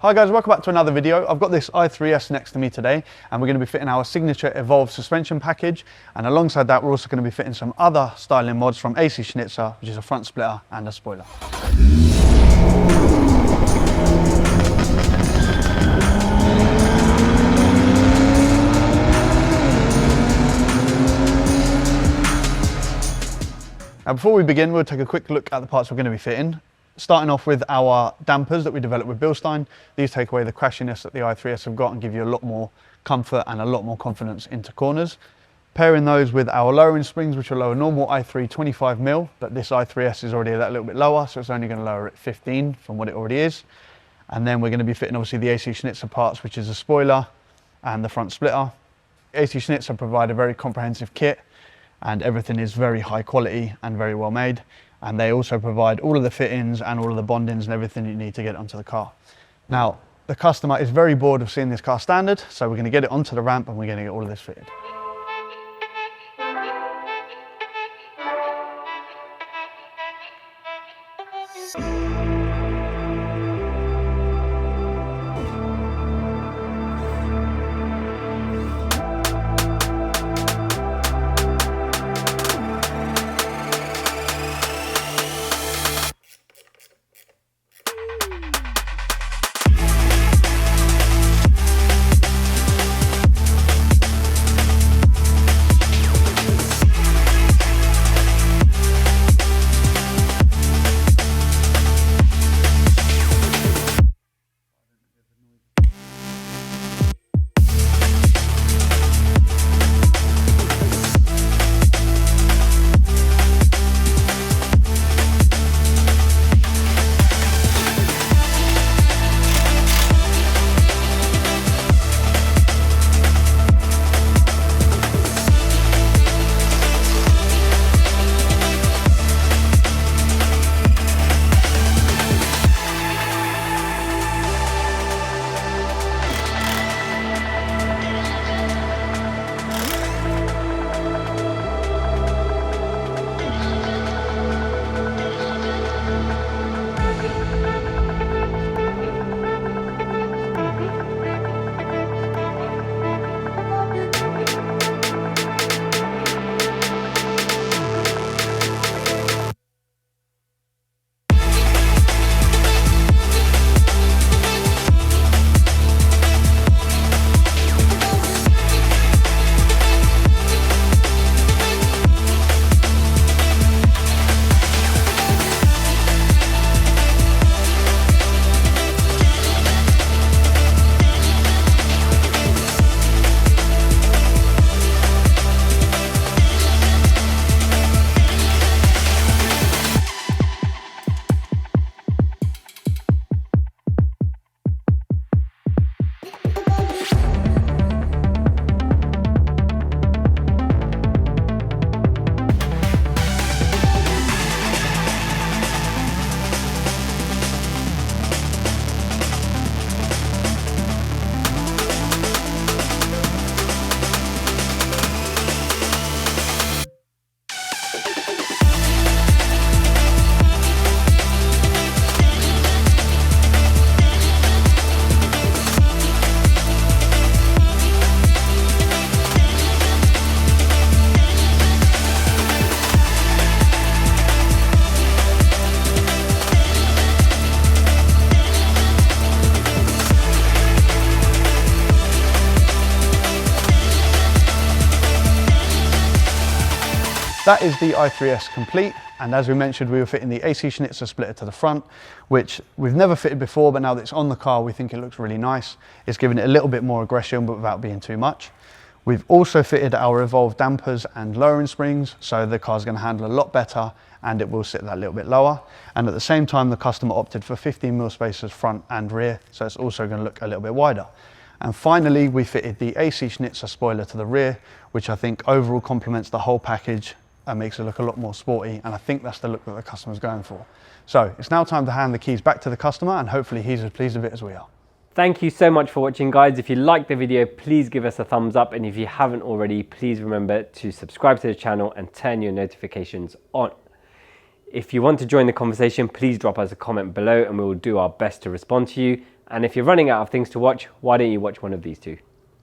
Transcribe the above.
Hi guys, welcome back to another video. I've got this i3S next to me today and we're going to be fitting our signature Evolve suspension package, and alongside that we're also going to be fitting some other styling mods from AC Schnitzer, which is a front splitter and a spoiler. Now before we begin, we'll take a quick look at the parts we're going to be fitting. Starting off with our dampers that we developed with Bilstein. These take away the crashiness that the i3S have got and give you a lot more comfort and a lot more confidence into corners. Pairing those with our lowering springs, which will lower normal i3 25mm, but this i3S is already that little bit lower, so it's only going to lower it 15 from what it already is. And then we're going to be fitting obviously the AC Schnitzer parts, which is the spoiler and the front splitter. AC Schnitzer provide a very comprehensive kit and everything is very high quality and very well made. And they also provide all of the fittings and all of the bondings and everything you need to get it onto the car. Now, the customer is very bored of seeing this car standard, so we're going to get it onto the ramp and we're going to get all of this fitted. That is the i3S complete, and as we mentioned, we were fitting the AC Schnitzer splitter to the front, which we've never fitted before, but now that it's on the car, we think it looks really nice. It's giving it a little bit more aggression, but without being too much. We've also fitted our Evolve dampers and lowering springs, so the car's going to handle a lot better and it will sit that little bit lower. And at the same time, the customer opted for 15mm spacers front and rear, so it's also going to look a little bit wider. And finally, we fitted the AC Schnitzer spoiler to the rear, which I think overall complements the whole package and makes it look a lot more sporty, and I think that's the look that the customer's going for. So it's now time to hand the keys back to the customer, and hopefully he's as pleased with it as we are. Thank you so much for watching, guys. If you liked the video, please give us a thumbs up, and if you haven't already, please remember to subscribe to the channel and turn your notifications on. If you want to join the conversation, please drop us a comment below and we will do our best to respond to you. And if you're running out of things to watch, why don't you watch one of these two?